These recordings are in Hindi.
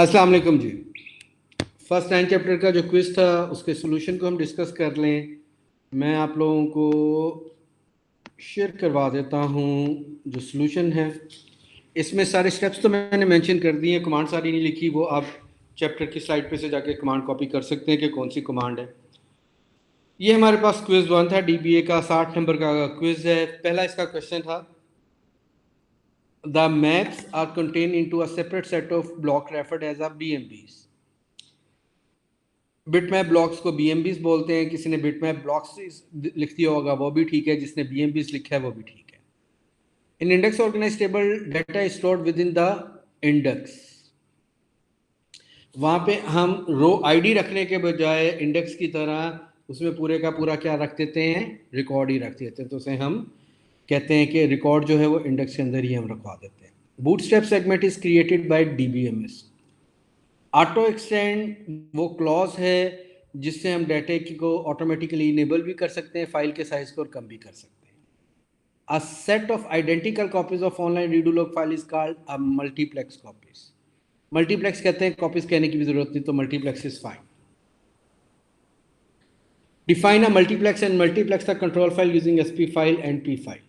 अस्सलाम वालेकुम जी। फर्स्ट 9 चैप्टर का जो क्विज था उसके सॉल्यूशन को हम डिस्कस कर लें। मैं आप लोगों को शेयर करवा देता हूँ जो सॉल्यूशन है। इसमें सारे स्टेप्स तो मैंने मेंशन कर दिए हैं, कमांड सारी नहीं लिखी, वो आप चैप्टर की स्लाइड पे से जाके कमांड कॉपी कर सकते हैं कि कौन सी कमांड है। ये हमारे पास क्विज 1 था, डीबीए का 60 नंबर का क्विज है। पहला इसका क्वेश्चन था, the maps are contain into a separate set of block referred as a BMBs. Bitmap blocks को बीएमबीज बोलते हैं। किसी ने बिटमैप ब्लॉक्स लिख दिया होगा वो भी ठीक है, जिसने बीएमबीज लिखा है वो भी ठीक है। In index organize table data is stored with in the index. वहां पे हम रो आईडी रखने के बजाय इंडेक्स की तरह उसमें पूरे का पूरा क्या रख देते हैं, रिकॉर्ड ही रख देते हैं। तो उसे हम कहते हैं कि रिकॉर्ड जो है वो इंडेक्स के अंदर ही हम रखवा देते हैं। Bootstrap segment is created by DBMS. Auto extend वो क्लॉज है जिससे हम डाटा को ऑटोमेटिकली इनेबल भी कर सकते हैं, फाइल के साइज को और कम भी कर सकते हैं। A set of identical copies of online redo log file is called a multiplex copies. Multiplex कहते हैं, कॉपीज कहने की भी जरूरत नहीं, तो multiplex is fine. Define a multiplex and multiplex the control file using SP file and P file.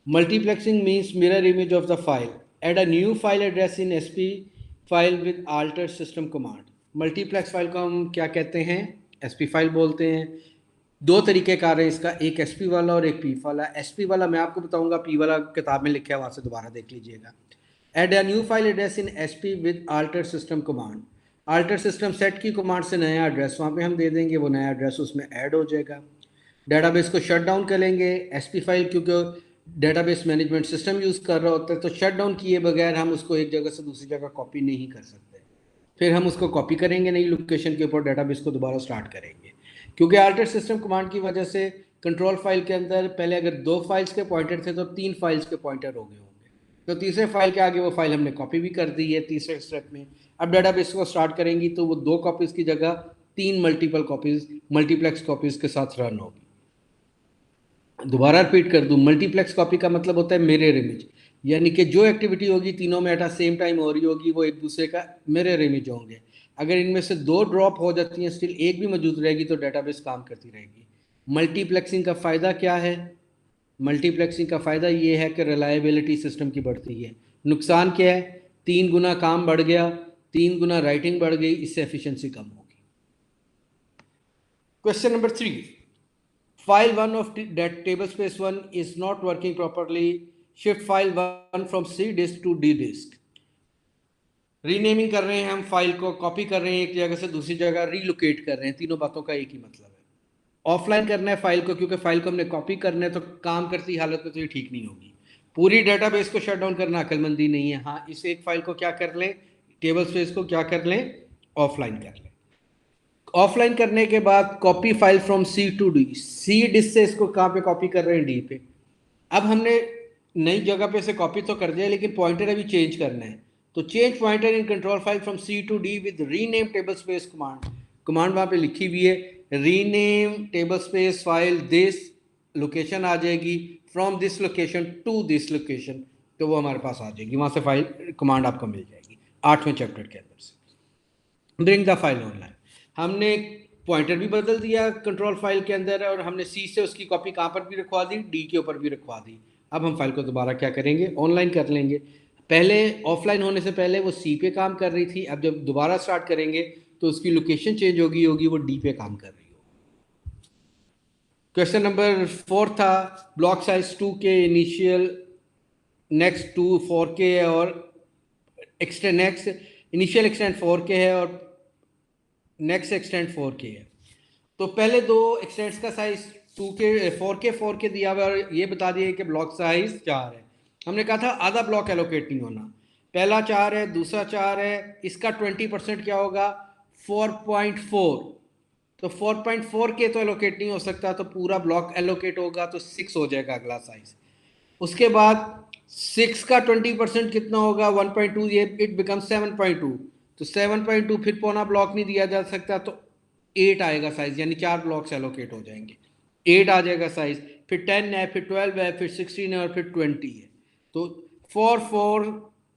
Multiplexing means mirror image of the file. Add a new file address in SP file with alter system command. Multiplex file को हम क्या कहते हैं, SP फाइल बोलते हैं। दो तरीके कार है इसका, एक SP वाला और एक P वाला। SP वाला मैं आपको बताऊंगा, P वाला किताब में लिखा है, वहाँ से दोबारा देख लीजिएगा। Add a new file address in SP with alter system command. alter system set की कमांड से नया एड्रेस वहाँ पे हम दे देंगे, वो नया एड्रेस उसमें ऐड हो जाएगा। डेटाबेस को शट डाउन करेंगे। एसपी फाइल क्योंकि डेटाबेस मैनेजमेंट सिस्टम यूज़ कर रहा होता है, तो शट डाउन किए बगैर हम उसको एक जगह से दूसरी जगह कॉपी नहीं कर सकते। फिर हम उसको कॉपी करेंगे नई लोकेशन के ऊपर, डेटाबेस को दोबारा स्टार्ट करेंगे। क्योंकि अल्टर सिस्टम कमांड की वजह से कंट्रोल फाइल के अंदर पहले अगर 2 फाइल्स के पॉइंटर थे तो 3 फाइल्स के पॉइंटर हो गए होंगे। तो तीसरे फाइल के आगे वो फाइल हमने कॉपी भी कर दी है तीसरे स्टेप में। अब डेटाबेस को स्टार्ट करेंगी तो वो 2 कॉपीज़ की जगह 3 मल्टीपल कॉपीज़ मल्टीप्लेक्स कॉपीज़ के साथ रन होगी। दोबारा रिपीट कर दूं, मल्टीप्लेक्स कॉपी का मतलब होता है मिरर इमेज, यानी कि जो एक्टिविटी होगी तीनों में एट सेम टाइम हो रही होगी, वो एक दूसरे का मिरर इमेज होंगे। अगर इनमें से 2 ड्रॉप हो जाती हैं, स्टिल एक भी मौजूद रहेगी तो डेटाबेस काम करती रहेगी। मल्टीप्लेक्सिंग का फ़ायदा क्या है? मल्टीप्लेक्सिंग का फ़ायदा ये है कि रिलायबिलिटी सिस्टम की बढ़ती है। नुकसान क्या है? 3 गुना काम बढ़ गया, 3 गुना राइटिंग बढ़ गई, इससे एफिशिएंसी कम होगी। Question number 3, file 1 of that tablespace 1 is not working properly. Shift file 1 from C disk to D disk. Renaming कर रहे हैं हम, फाइल को कॉपी कर रहे हैं, एक जगह से दूसरी जगह रीलोकेट कर रहे हैं। तीनों बातों का एक ही मतलब है। ऑफलाइन करना है फाइल को, क्योंकि फाइल को हमने कॉपी करना है, तो काम करती हालत में तो ये ठीक नहीं होगी। पूरी डेटाबेस को शट डाउन करना अक्लमंदी नहीं है। हाँ, इस एक फाइल को क्या कर लें, टेबल स्पेस को क्या कर लें, ऑफलाइन कर लें। ऑफलाइन करने के बाद copy file from C to D. C disk से इसको कहाँ पे कॉपी कर रहे हैं, डी पे। अब हमने नई जगह पे से कॉपी तो कर दिया, लेकिन पॉइंटर अभी चेंज करना है। तो change pointer in control file from C to D with rename table space command. Command वहाँ पे लिखी हुई है, rename table space file this location आ जाएगी, from this location to this location, तो वो हमारे पास आ जाएगी। वहाँ से फाइल कमांड आपको मिल जाएगी 8वें चैप्टर के अंदर से। ब्रिंग द फाइल ऑनलाइन, हमने पॉइंटर भी बदल दिया कंट्रोल फाइल के अंदर, और हमने सी से उसकी कॉपी कहाँ पर भी रखवा दी, डी के ऊपर भी रखवा दी। अब हम फाइल को दोबारा क्या करेंगे, ऑनलाइन कर लेंगे। पहले ऑफलाइन होने से पहले वो सी पे काम कर रही थी, अब जब दोबारा स्टार्ट करेंगे तो उसकी लोकेशन चेंज होगी, वो डी पे काम कर रही होगी। क्वेश्चन नंबर 4 था, ब्लॉक साइज 2 के इनिशियल नेक्स्ट 2 4 के और एक्सटेंड नेक्स्ट इनिशियल एक्सटेंड 4 के है और नेक्स्ट एक्सटेंड 4 के है। तो पहले 2 एक्सटेंड्स का साइज 4 के दिया हुआ, और ये बता दिया कि ब्लॉक साइज 4 है। हमने कहा था आधा ब्लॉक एलोकेट नहीं होना, पहला 4 है, दूसरा 4 है, इसका 20% क्या होगा, 4.4। तो 4.4 के तो एलोकेट नहीं हो सकता, तो पूरा ब्लॉक एलोकेट होगा तो 6 हो जाएगा अगला साइज। उसके बाद 6 का 20% कितना होगा, 1.2, ये इट बिकम 7.2। तो 7.2 फिर पौना ब्लॉक नहीं दिया जा सकता, तो 8 आएगा साइज, यानी 4 ब्लॉक्स एलोकेट हो जाएंगे, 8 आ जाएगा साइज। फिर 10 है, फिर 12 है, फिर 16 है और फिर 20 है। तो 4 4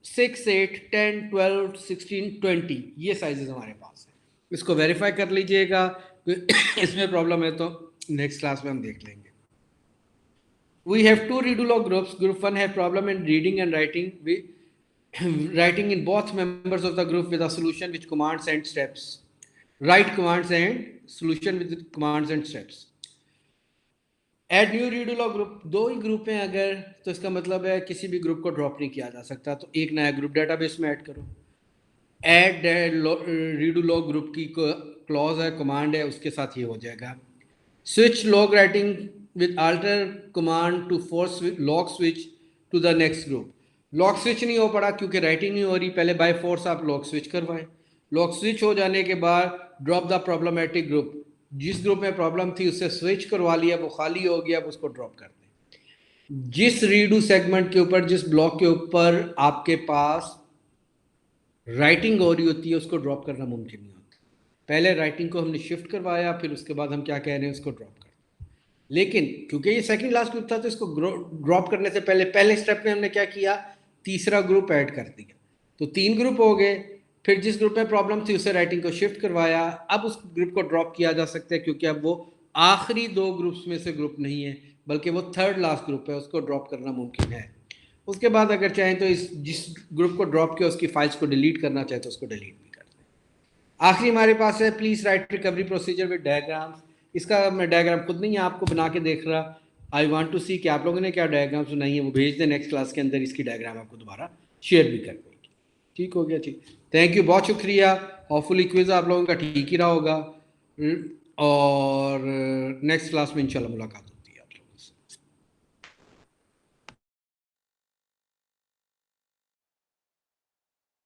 6, 8, 10, 12, 16, 20 ये साइजेस हमारे पास है। इसको वेरीफाई कर लीजिएगा, इसमें प्रॉब्लम है तो नेक्स्ट क्लास में हम देख लेंगे। We have two redo log groups. Group 1 have problem in reading and writing. Writing in both members of the group with a solution with commands and steps. Write commands and solution with commands and steps. Add new redo log group. दो ही ग्रुप हैं अगर, तो इसका मतलब है किसी भी ग्रुप को ड्रॉप नहीं किया जा सकता, तो एक नया ग्रुप डेटाबेस में ऐड करो। ऐड रीडू लॉग ग्रुप की क्लॉज है, कमांड है, उसके साथ ये हो जाएगा। Switch log writing with alter command to force log switch to the next group. Log switch नहीं हो पड़ा क्योंकि राइटिंग नहीं हो रही, पहले बाय फोर्स आप लॉग स्विच करवाएं। लॉग स्विच हो जाने के बाद ड्रॉप द प्रॉब्लमेटिक ग्रुप, जिस ग्रुप में प्रॉब्लम थी उससे स्विच करवा लिया, वो खाली हो गया, अब उसको ड्रॉप कर दें। जिस रीडू सेगमेंट के ऊपर, जिस ब्लॉक के ऊपर आपके पास राइटिंग हो रही होती है, उसको ड्रॉप करना मुमकिन नहीं होता। पहले राइटिंग को हमने शिफ्ट करवाया, फिर उसके बाद हम क्या कह रहे हैं, उसको ड्रॉप कर। लेकिन क्योंकि ये सेकंड लास्ट ग्रुप था, तो इसको ड्रॉप करने से पहले स्टेप में हमने क्या किया, तीसरा ग्रुप ऐड कर दिया, तो 3 ग्रुप हो गए। फिर जिस ग्रुप में प्रॉब्लम थी उसे राइटिंग को शिफ्ट करवाया, अब उस ग्रुप को ड्रॉप किया जा सकता है क्योंकि अब वो आखिरी 2 ग्रुप्स में से ग्रुप नहीं है, बल्कि वो थर्ड लास्ट ग्रुप है, उसको ड्रॉप करना मुमकिन है। उसके बाद अगर चाहें तो जिस ग्रुप को ड्रॉप किया उसकी फाइल्स को डिलीट करना चाहे तो उसको डिलीट भी कर दें। आखिरी हमारे पास है please right recovery procedure with diagrams. इसका मैं डायग्राम खुद नहीं आपको बना के देख रहा, आई वांट टू सी कि आप लोगों ने क्या डायग्राम्स बनाई है, वो भेज दें, नेक्स्ट क्लास के अंदर इसकी डायग्राम आपको दोबारा शेयर भी कर देंगे। ठीक हो गया, ठीक, थैंक यू, बहुत शुक्रिया। होपफुली क्विज आप लोगों का ठीक ही रहा होगा, और नेक्स्ट क्लास में इंशाल्लाह मुलाकात होगी।